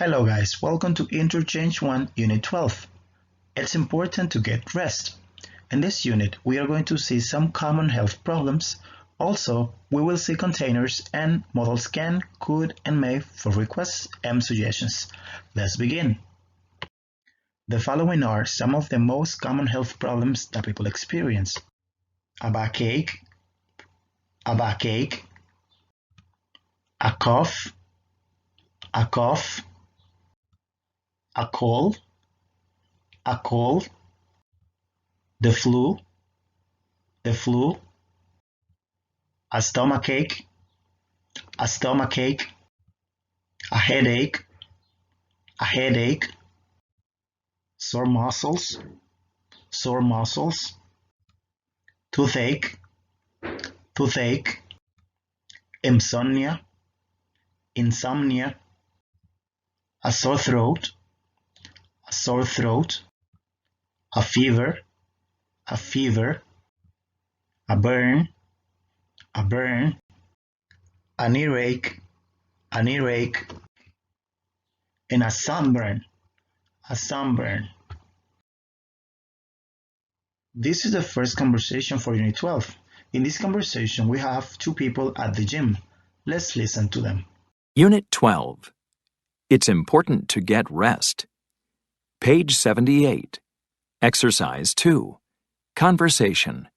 Hello guys, welcome to Interchange 1 Unit 12. It's important to get rest. In this unit, we are going to see some common health problems. Also, we will see containers and modals can, could, and may for requests and suggestions. Let's begin. The following are some of the most common health problems that people experience. A backache, a cough, a cold, the flu, a stomachache, a headache, sore muscles, toothache, insomnia, a sore throat, a fever, a burn, an earache, and a sunburn, This is the first conversation for Unit 12. In this conversation, we have two people at the gym. Let's listen to them. Unit 12. It's important to get rest. Page 78. Exercise 2. Conversation.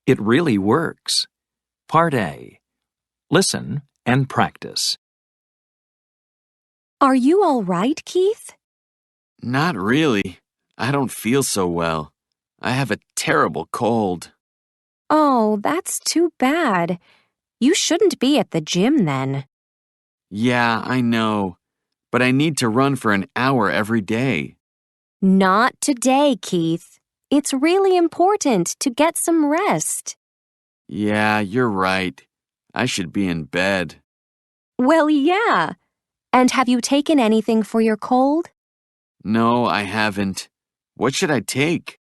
It really works. Part A. Listen and practice. Are you all right, Keith? Not really. I don't feel so well. I have a terrible cold. Oh, that's too bad. You shouldn't be at the gym then. Yeah, I know. But I need to run for an hour every day. Not today, Keith. It's really important to get some rest. Yeah, you're right. I should be in bed. Well, yeah. And have you taken anything for your cold? No, I haven't. What should I take?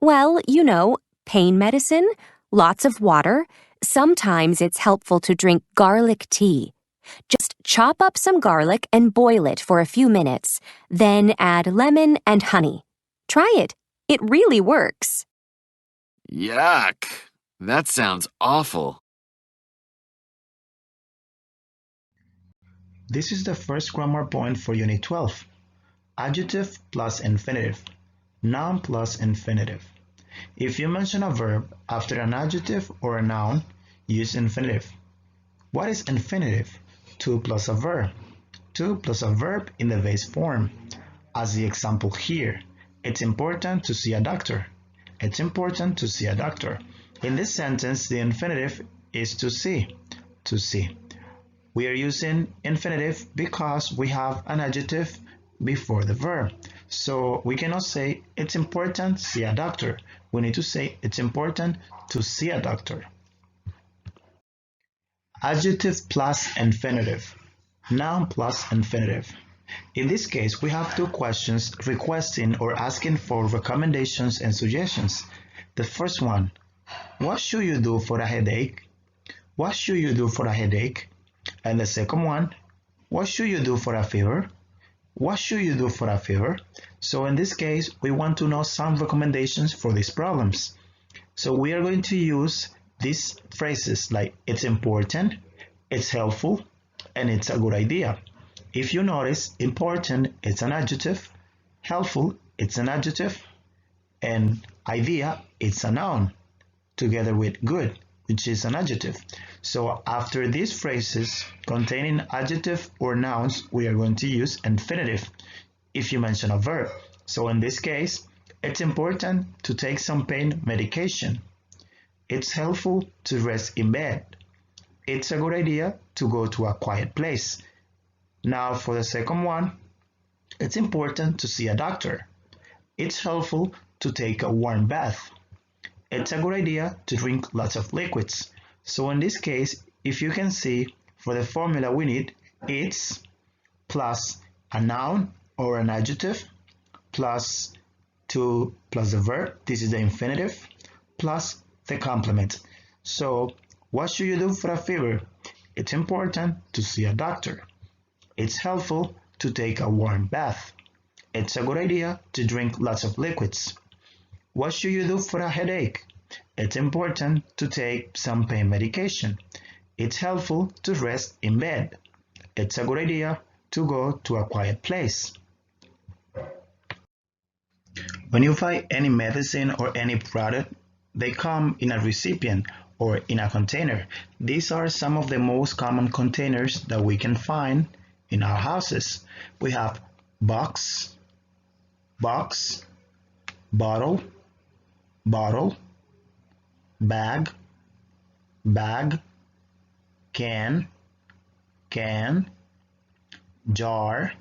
Well, pain medicine, lots of water. Sometimes it's helpful to drink garlic tea. Just chop up some garlic and boil it for a few minutes. Then add lemon and honey. Try it. It really works. Yuck! That sounds awful. This is the first grammar point for Unit 12. Adjective plus infinitive. Noun plus infinitive. If you mention a verb after an adjective or a noun, use infinitive. What is infinitive? To plus a verb. To plus a verb in the base form. As the example here, it's important to see a doctor. It's important to see a doctor. In this sentence, the infinitive is to see. To see. We are using infinitive because we have an adjective before the verb. So we cannot say it's important to see a doctor. We need to say it's important to see a doctor. Adjective plus infinitive. Noun plus infinitive. In this case, we have two questions requesting or asking for recommendations and suggestions. The first one, what should you do for a headache? What should you do for a headache? And the second one, what should you do for a fever? What should you do for a fever? So in this case, we want to know some recommendations for these problems. So we are going to use these phrases like it's important, it's helpful, and it's a good idea. If you notice, important, it's an adjective, helpful, it's an adjective, and idea, it's a noun, together with good, which is an adjective. So after these phrases containing adjective or nouns, we are going to use infinitive if you mention a verb. So in this case, it's important to take some pain medication. It's helpful to rest in bed. It's a good idea to go to a quiet place. Now for the second one, it's important to see a doctor. It's helpful to take a warm bath. It's a good idea to drink lots of liquids. So in this case, if you can see, for the formula we need it's plus a noun or an adjective plus to plus the verb, this is the infinitive, plus the complement. So what should you do for a fever? It's important to see a doctor. It's helpful to take a warm bath. It's a good idea to drink lots of liquids. What should you do for a headache? It's important to take some pain medication. It's helpful to rest in bed. It's a good idea to go to a quiet place. When you buy any medicine or any product, they come in a recipient or in a container. These are some of the most common containers that we can find in our houses. We have box, bottle, bag, can, jar,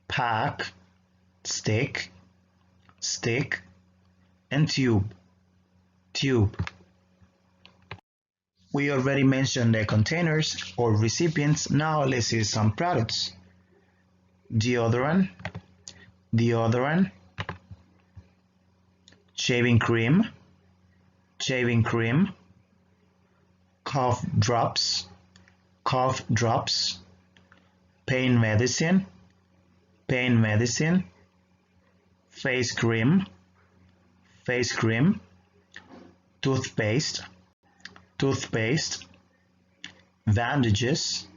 pack, stick, and tube. We already mentioned the containers or recipients. Now let's see some products. Deodorant, shaving cream, cough drops, pain medicine, face cream, toothpaste, bandages,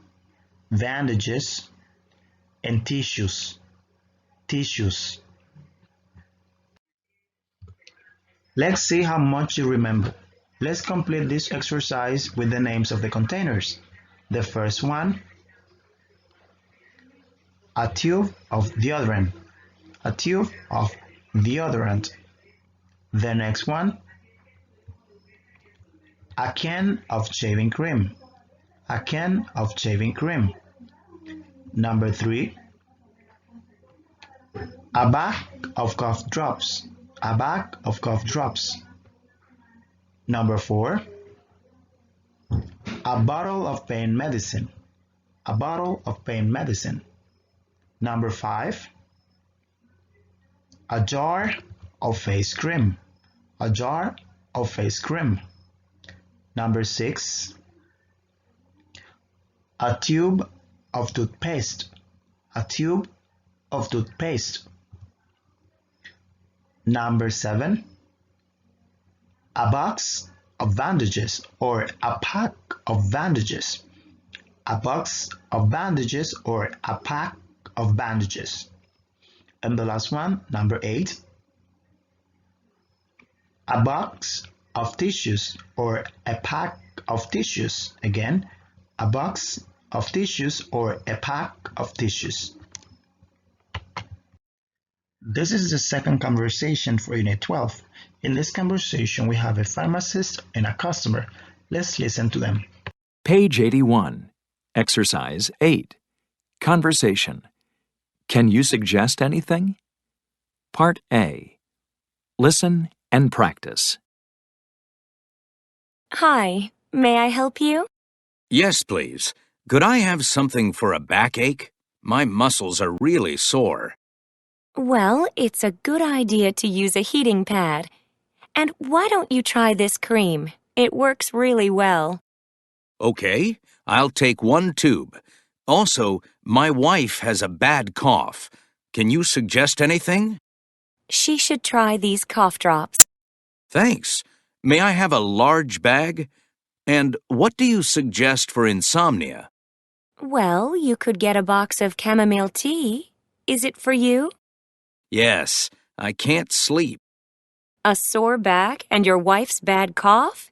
and tissues. Let's see how much you remember. Let's complete this exercise with the names of the containers. The first one, a tube of deodorant. The next one, a can of shaving cream. Number 3, a bag of cough drops. Number 4, a bottle of pain medicine. Number 5, a jar of face cream. Number 6, a tube of toothpaste. Number 7, a box of bandages or a pack of bandages. And the last one, number 8, a box of tissues or a pack of tissues. Again, a box of tissues or a pack of tissues. This is the second conversation for Unit 12. In this conversation, we have a pharmacist and a customer. Let's listen to them. Page 81. Exercise 8. Conversation. Can you suggest anything? Part A. Listen and practice. Hi, may I help you? Yes, please. Could I have something for a backache? My muscles are really sore. Well, it's a good idea to use a heating pad. And why don't you try this cream? It works really well. Okay, I'll take 1 tube. Also, my wife has a bad cough. Can you suggest anything? She should try these cough drops. Thanks. May I have a large bag? And what do you suggest for insomnia? Well, you could get a box of chamomile tea. Is it for you? Yes, I can't sleep. A sore back and your wife's bad cough?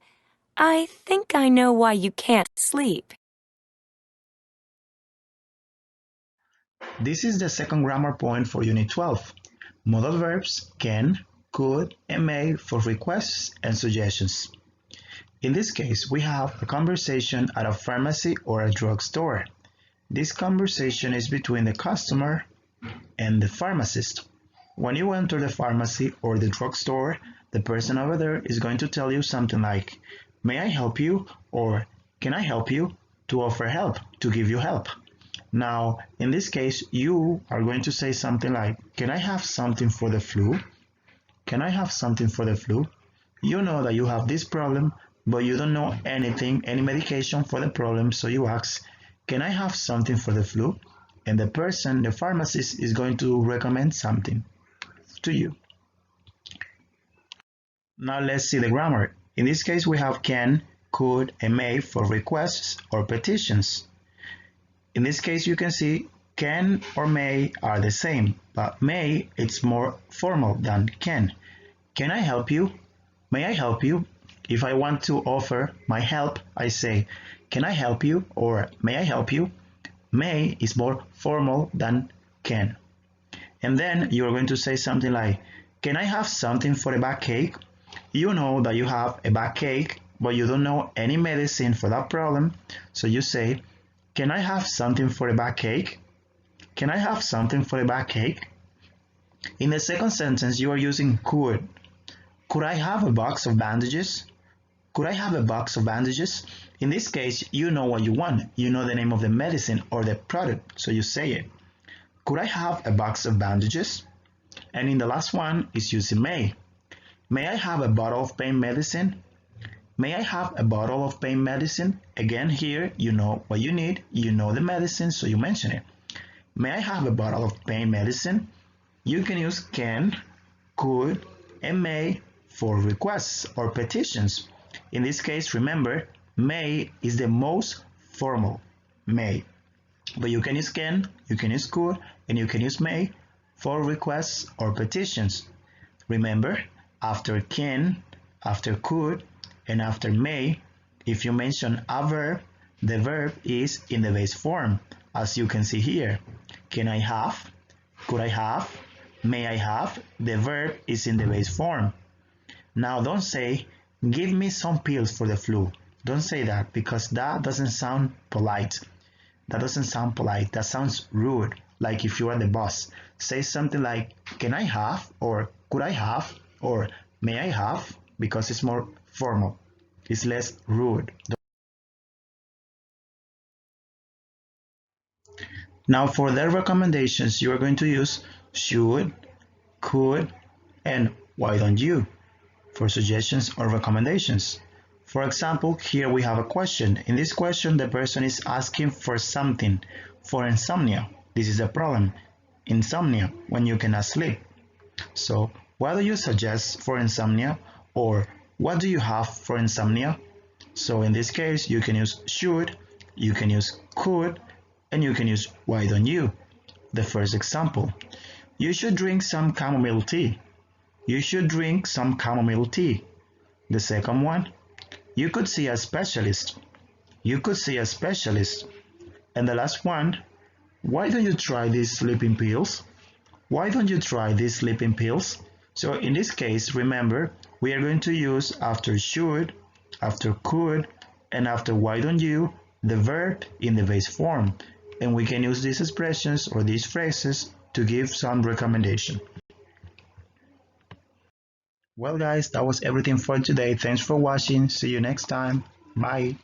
I think I know why you can't sleep. This is the second grammar point for Unit 12. Modal verbs can, could, and may for requests and suggestions. In this case, we have a conversation at a pharmacy or a drugstore. This conversation is between the customer and the pharmacist. When you enter the pharmacy or the drugstore, the person over there is going to tell you something like, "May I help you?" or "Can I help you?" to offer help, to give you help. Now, in this case, you are going to say something like, "Can I have something for the flu?" "Can I have something for the flu?" You know that you have this problem, but you don't know anything, any medication for the problem, so you ask, can I have something for the flu? And the person, the pharmacist, is going to recommend something to you. Now let's see the grammar. In this case, we have can, could, and may for requests or petitions. In this case, you can see can or may are the same, but may it's more formal than can. Can I help you? May I help you? If I want to offer my help, I say, can I help you? Or may I help you? May is more formal than can. And then you're going to say something like, can I have something for a backache? You know that you have a backache, but you don't know any medicine for that problem. So you say, can I have something for a backache? Can I have something for a backache? In the second sentence, you are using could. Could I have a box of bandages? Could I have a box of bandages? In this case, you know what you want. You know the name of the medicine or the product, so you say it. Could I have a box of bandages? And in the last one is using may. May I have a bottle of pain medicine? May I have a bottle of pain medicine? Again, here, you know what you need. You know the medicine, so you mention it. May I have a bottle of pain medicine? You can use can, could, and may for requests or petitions. In this case, remember, may is the most formal, may. But you can use can, you can use could, and you can use may for requests or petitions. Remember, after can, after could, and after may, if you mention a verb, the verb is in the base form, as you can see here. Can I have? Could I have? May I have? The verb is in the base form. Now don't say, give me some pills for the flu. Don't say that because that doesn't sound polite. That doesn't sound polite. That sounds rude, like if you are the boss. Say something like, can I have? Or could I have? Or may I have? Because it's more formal. It's less rude. Now for their recommendations, you are going to use should, could, and why don't you for suggestions or recommendations. For example, here we have a question. In this question, the person is asking for something for insomnia. This is a problem. Insomnia, when you cannot sleep. So, what do you suggest for insomnia? Or, what do you have for insomnia? So, in this case, you can use should, you can use could, and you can use why don't you. The first example, you should drink some chamomile tea. You should drink some chamomile tea. The second one, you could see a specialist. You could see a specialist. And the last one, why don't you try these sleeping pills? Why don't you try these sleeping pills? So in this case, remember, we are going to use after should, after could, and after why don't you, the verb in the base form. And we can use these expressions or these phrases to give some recommendation. Well guys, that was everything for today. Thanks for watching. See you next time. Bye.